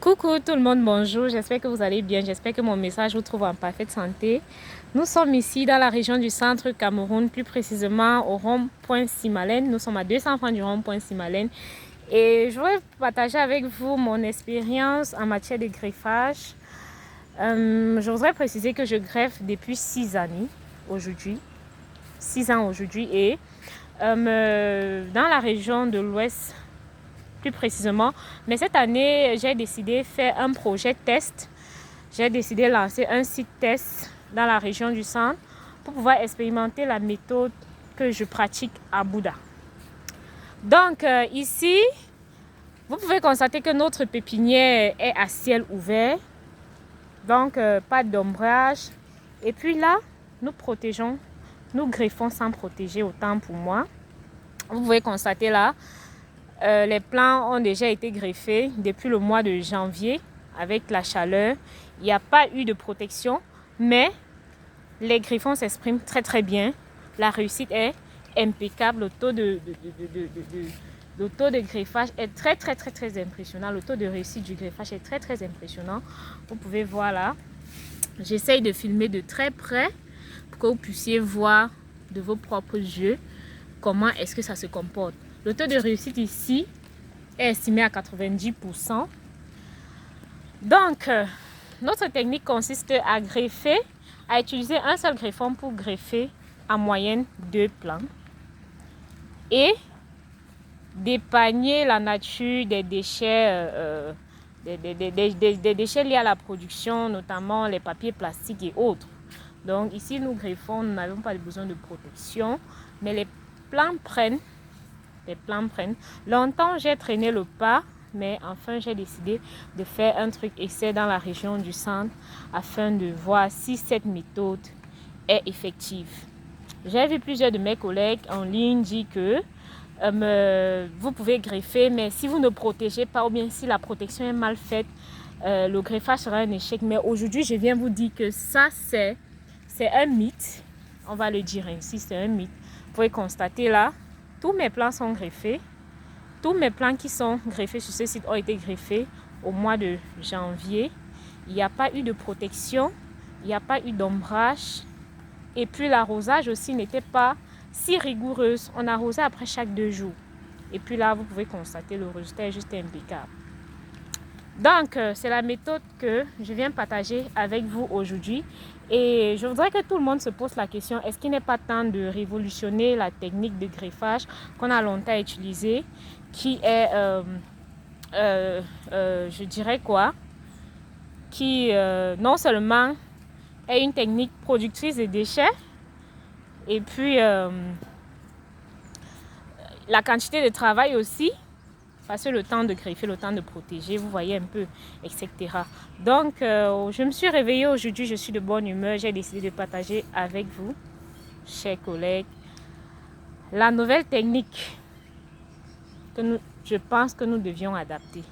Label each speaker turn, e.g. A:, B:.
A: Coucou tout le monde, bonjour, j'espère que vous allez bien, j'espère que mon message vous trouve en parfaite santé. Nous sommes ici dans la région du centre Cameroun, plus précisément au rond-point Simalène. Nous sommes à 200 francs du rond-point Simalène. Et je voudrais partager avec vous mon expérience en matière de greffage. Je voudrais préciser que je greffe depuis 6 années aujourd'hui. 6 ans aujourd'hui et dans la région de l'Ouest plus précisément. Mais cette année, j'ai décidé de faire un projet test. J'ai décidé de lancer un site test dans la région du centre pour pouvoir expérimenter la méthode que je pratique à Bouddha. Donc ici, vous pouvez constater que notre pépinière est à ciel ouvert. Donc pas d'ombrage. Et puis là, nous protégeons, nous greffons sans protéger, autant pour moi. Vous pouvez constater là, les plants ont déjà été greffés depuis le mois de janvier avec la chaleur. Il n'y a pas eu de protection, mais les griffons s'expriment très très bien. La réussite est impeccable. Le taux de greffage est très impressionnant. Le taux de réussite du greffage est très impressionnant. Vous pouvez voir là. J'essaye de filmer de très près pour que vous puissiez voir de vos propres yeux comment est-ce que ça se comporte. Le taux de réussite ici est estimé à 90%. Donc, notre technique consiste à greffer, à utiliser un seul greffon pour greffer en moyenne 2 plants et d'épargner la nature des déchets, des déchets liés à la production, notamment les papiers plastiques et autres. Donc ici, nous greffons, nous n'avons pas besoin de protection, mais les plants prennent. Longtemps, j'ai traîné le pas, mais enfin, j'ai décidé de faire un truc essai dans la région du centre afin de voir si cette méthode est effective. J'ai vu plusieurs de mes collègues en ligne dire que vous pouvez greffer, mais si vous ne protégez pas ou bien si la protection est mal faite, le greffage sera un échec. Mais aujourd'hui, je viens vous dire que ça, c'est un mythe. On va le dire ainsi, c'est un mythe. Vous pouvez constater là, tous mes plants sont greffés. Tous mes plants qui sont greffés sur ce site ont été greffés au mois de janvier. Il n'y a pas eu de protection, il n'y a pas eu d'ombrage. Et puis l'arrosage aussi n'était pas si rigoureuse. On arrosait après chaque 2 jours. Et puis là, vous pouvez constater le résultat est juste impeccable. Donc, c'est la méthode que je viens partager avec vous aujourd'hui. Et je voudrais que tout le monde se pose la question, est-ce qu'il n'est pas temps de révolutionner la technique de greffage qu'on a longtemps utilisée, qui est, je dirais quoi, qui non seulement est une technique productrice de déchets, et puis la quantité de travail aussi, parce que le temps de greffer, le temps de protéger, vous voyez un peu, etc. Donc, je me suis réveillée aujourd'hui, je suis de bonne humeur, j'ai décidé de partager avec vous, chers collègues, la nouvelle technique que je pense que nous devions adapter.